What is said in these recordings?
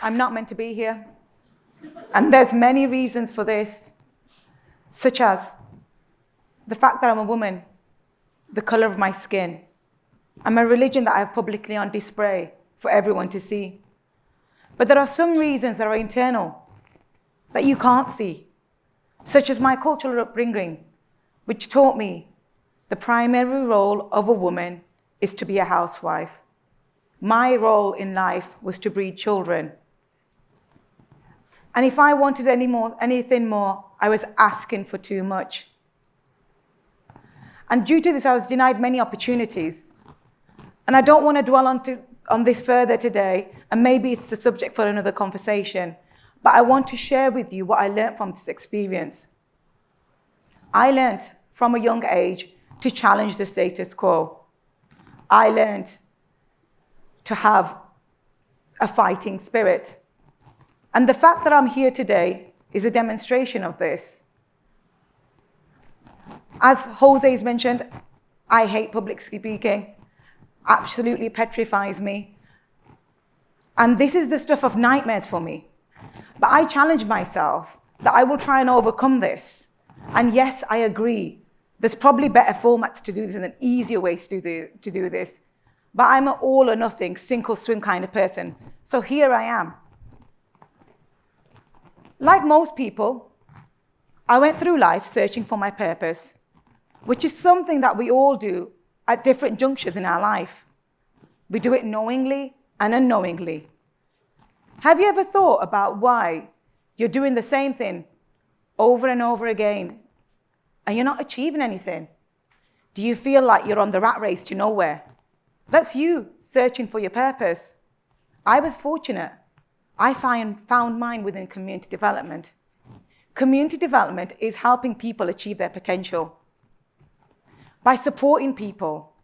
I'm not meant to be here. And there's many reasons for this, such as the fact that I'm a woman, the color of my skin, and my religion that I have publicly on display for everyone to see. But there are some reasons that are internal that you can't see, such as my cultural upbringing, which taught me the primary role of a woman is to be a housewife. My role in life was to breed children. And if I wanted anything more, I was asking for too much. And due to this, I was denied many opportunities. And I don't want to dwell on this further today, and maybe it's the subject for another conversation, but I want to share with you what I learned from this experience. I learned from a young age to challenge the status quo. I learned to have a fighting spirit. And the fact that I'm here today is a demonstration of this. As Jose's mentioned, I hate public speaking. Absolutely petrifies me. And this is the stuff of nightmares for me. But I challenge myself that I will try and overcome this. And yes, I agree. There's probably better formats to do this and easier ways to do this. But I'm an all or nothing, sink or swim kind of person. So here I am. Like most people, I went through life searching for my purpose, which is something that we all do at different junctures in our life. We do it knowingly and unknowingly. Have you ever thought about why you're doing the same thing over and over again and you're not achieving anything? Do you feel like you're on the rat race to nowhere? That's you searching for your purpose. I was fortunate. I found mine within community development. Community development is helping people achieve their potential. By supporting people,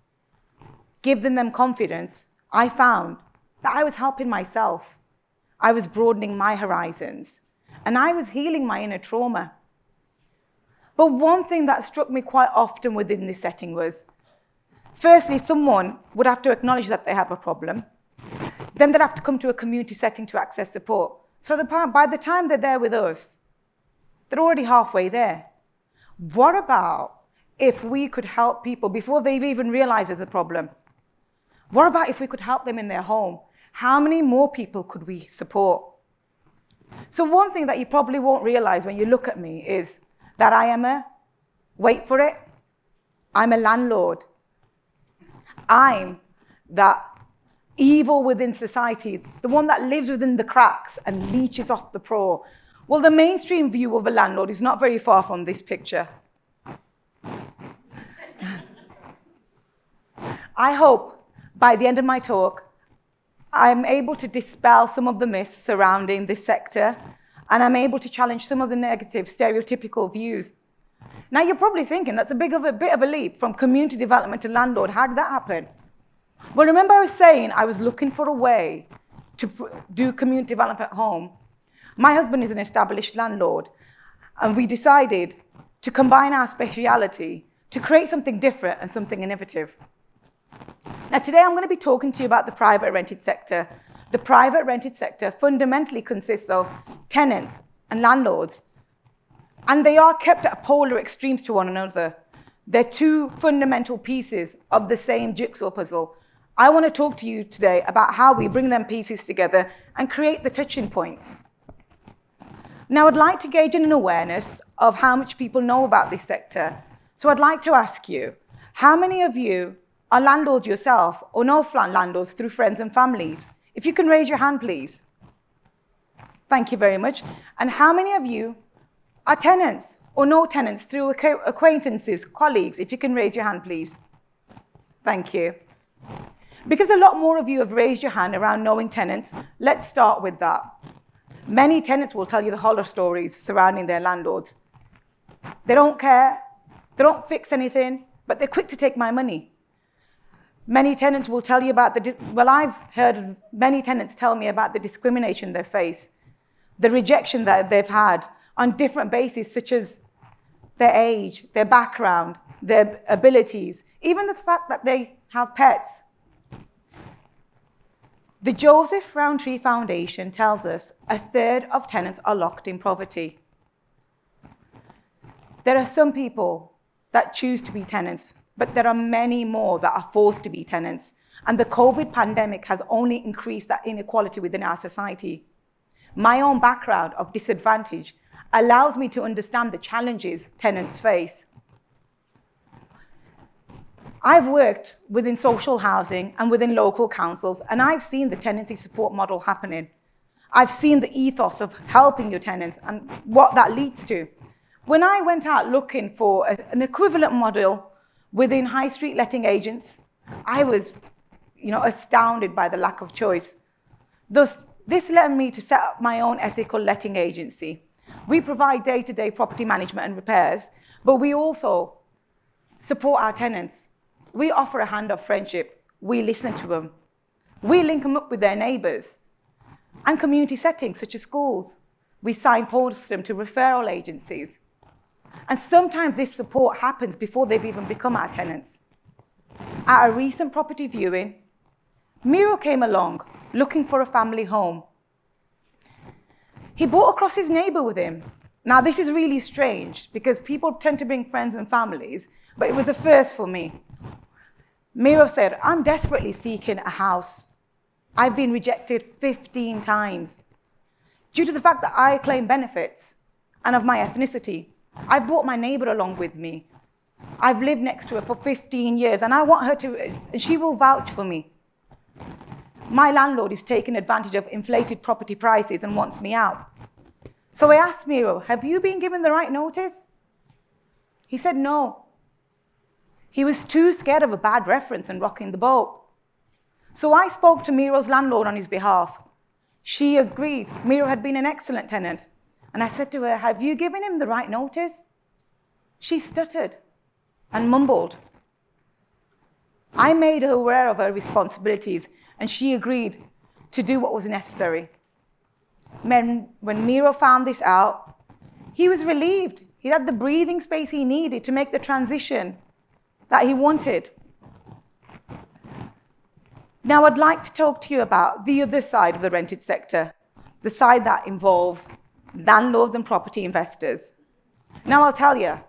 giving them confidence, I found that I was helping myself. I was broadening my horizons, and I was healing my inner trauma. But one thing that struck me quite often within this setting was, firstly, someone would have to acknowledge that they have a problem. Then they'd have to come to a community setting to access support. So by the time they're there with us, they're already halfway there. What about if we could help people before they've even realized there's a problem? What about if we could help them in their home? How many more people could we support? So one thing that you probably won't realize when you look at me is that I am wait for it, I'm a landlord. I'm that evil within society, the one that lives within the cracks and leeches off the poor. Well, the mainstream view of a landlord is not very far from this picture. I hope by the end of my talk, I'm able to dispel some of the myths surrounding this sector, and I'm able to challenge some of the negative, stereotypical views. Now, you're probably thinking that's a bit of a leap from community development to landlord. How did that happen? Well, remember I was saying I was looking for a way to do community development at home. My husband is an established landlord, and we decided to combine our speciality to create something different and something innovative. Now, today I'm going to be talking to you about the private rented sector. The private rented sector fundamentally consists of tenants and landlords, and they are kept at polar extremes to one another. They're two fundamental pieces of the same jigsaw puzzle. I want to talk to you today about how we bring them pieces together and create the touching points. Now, I'd like to gauge an awareness of how much people know about this sector. So I'd like to ask you, how many of you are landlords yourself or know landlords through friends and families? If you can raise your hand, please. Thank you very much. And how many of you are tenants or know tenants through acquaintances, colleagues? If you can raise your hand, please. Thank you. Because a lot more of you have raised your hand around knowing tenants, let's start with that. Many tenants will tell you the horror stories surrounding their landlords. They don't care, they don't fix anything, but they're quick to take my money. Many tenants will tell you about I've heard many tenants tell me about the discrimination they face, the rejection that they've had on different bases, such as their age, their background, their abilities, even the fact that they have pets. The Joseph Rowntree Foundation tells us 1/3 of tenants are locked in poverty. There are some people that choose to be tenants, but there are many more that are forced to be tenants. And the COVID pandemic has only increased that inequality within our society. My own background of disadvantage allows me to understand the challenges tenants face. I've worked within social housing and within local councils, and I've seen the tenancy support model happening. I've seen the ethos of helping your tenants and what that leads to. When I went out looking for an equivalent model within high street letting agents, I was astounded by the lack of choice. Thus, this led me to set up my own ethical letting agency. We provide day-to-day property management and repairs, but we also support our tenants. We offer a hand of friendship. We listen to them. We link them up with their neighbours. And community settings such as schools. We signpost them to referral agencies. And sometimes this support happens before they've even become our tenants. At a recent property viewing, Miro came along looking for a family home. He brought across his neighbour with him. Now, this is really strange because people tend to bring friends and families, but it was a first for me. Miro said, "I'm desperately seeking a house. I've been rejected 15 times. Due to the fact that I claim benefits and of my ethnicity, I've brought my neighbour along with me. I've lived next to her for 15 years, and I want her to, and she will vouch for me. My landlord is taking advantage of inflated property prices and wants me out." So I asked Miro, "Have you been given the right notice?" He said no. He was too scared of a bad reference and rocking the boat. So I spoke to Miro's landlord on his behalf. She agreed. Miro had been an excellent tenant. And I said to her, "Have you given him the right notice?" She stuttered and mumbled. I made her aware of her responsibilities, and she agreed to do what was necessary. When Miro found this out, he was relieved. He had the breathing space he needed to make the transition that he wanted. Now, I'd like to talk to you about the other side of the rented sector, the side that involves landlords and property investors. Now, I'll tell you,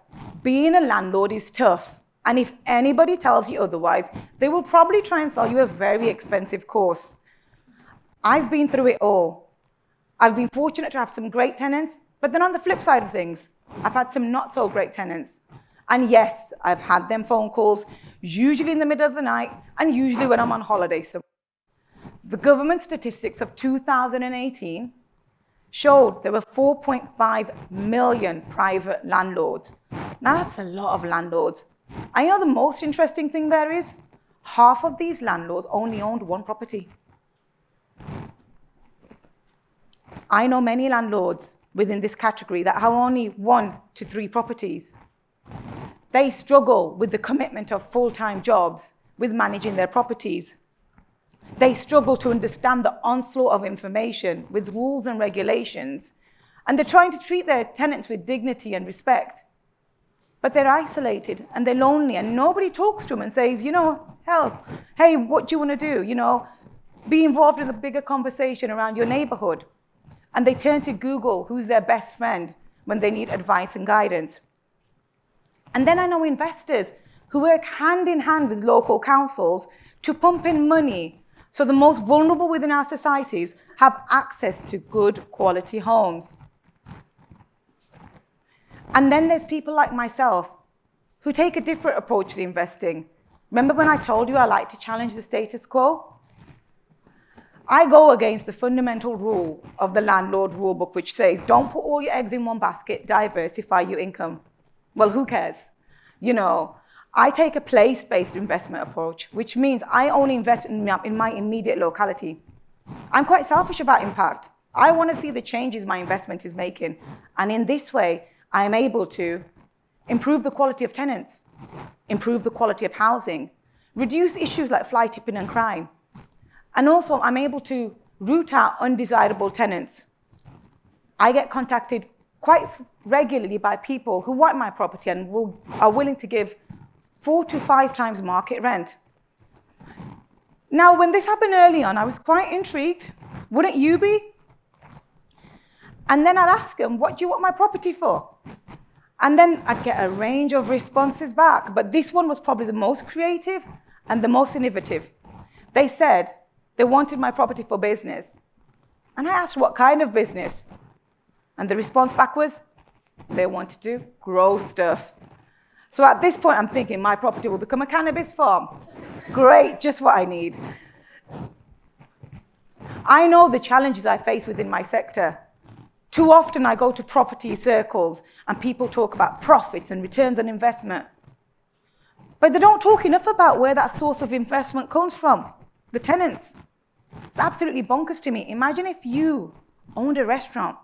being a landlord is tough. And if anybody tells you otherwise, they will probably try and sell you a very expensive course. I've been through it all. I've been fortunate to have some great tenants, but then on the flip side of things, I've had some not so great tenants. And yes, I've had them phone calls, usually in the middle of the night, and usually when I'm on holiday. So the government statistics of 2018 showed there were 4.5 million private landlords. Now that's a lot of landlords. And you know the most interesting thing there is? Half of these landlords only owned one property. I know many landlords within this category that have only 1 to 3 properties. They struggle with the commitment of full-time jobs with managing their properties. They struggle to understand the onslaught of information with rules and regulations, and they're trying to treat their tenants with dignity and respect. But they're isolated and they're lonely, and nobody talks to them and says, hey, what do you want to do? Be involved in the bigger conversation around your neighborhood. And they turn to Google, who's their best friend, when they need advice and guidance. And then I know investors who work hand in hand with local councils to pump in money so the most vulnerable within our societies have access to good quality homes. And then there's people like myself who take a different approach to investing. Remember when I told you I like to challenge the status quo? I go against the fundamental rule of the landlord rulebook, which says, don't put all your eggs in one basket, diversify your income. Well, who cares? I take a place-based investment approach, which means I only invest in my immediate locality. I'm quite selfish about impact. I want to see the changes my investment is making. And in this way, I'm able to improve the quality of tenants, improve the quality of housing, reduce issues like fly tipping and crime. And also, I'm able to root out undesirable tenants. I get contacted quite regularly by people who want my property and are willing to give 4 to 5 times market rent. Now, when this happened early on, I was quite intrigued. Wouldn't you be? And then I'd ask them, what do you want my property for? And then I'd get a range of responses back. But this one was probably the most creative and the most innovative. They said they wanted my property for business. And I asked, what kind of business? And the response back was, they wanted to grow stuff. So at this point, I'm thinking my property will become a cannabis farm. Great, just what I need. I know the challenges I face within my sector. Too often I go to property circles and people talk about profits and returns on investment. But they don't talk enough about where that source of investment comes from, the tenants. It's absolutely bonkers to me. Imagine if you owned a restaurant.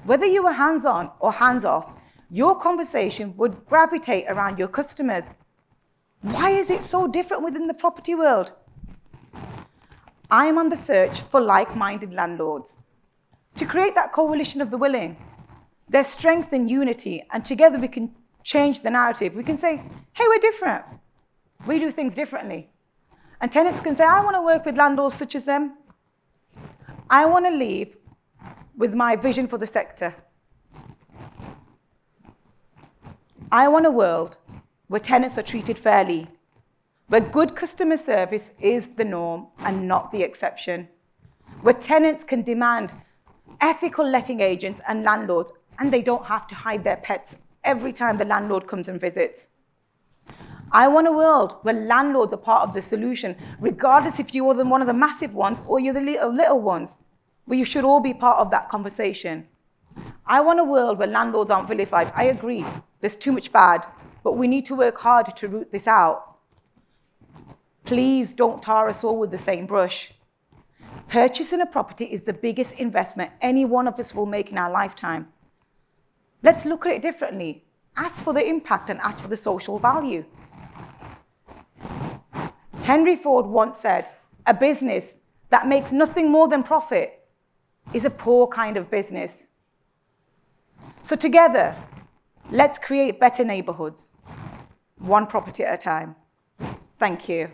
Whether you were hands-on or hands-off, your conversation would gravitate around your customers. Why is it so different within the property world? I am on the search for like-minded landlords to create that coalition of the willing. There's strength in unity, and together we can change the narrative. We can say, hey, we're different. We do things differently. And tenants can say, I want to work with landlords such as them. I want to leave with my vision for the sector. I want a world where tenants are treated fairly, where good customer service is the norm and not the exception, where tenants can demand ethical letting agents and landlords, and they don't have to hide their pets every time the landlord comes and visits. I want a world where landlords are part of the solution, regardless if you are one of the massive ones or you're the little ones, where you should all be part of that conversation. I want a world where landlords aren't vilified. I agree, there's too much bad, but we need to work hard to root this out. Please don't tar us all with the same brush. Purchasing a property is the biggest investment any one of us will make in our lifetime. Let's look at it differently. Ask for the impact and ask for the social value. Henry Ford once said, a business that makes nothing more than profit is a poor kind of business. So together, let's create better neighbourhoods, one property at a time. Thank you.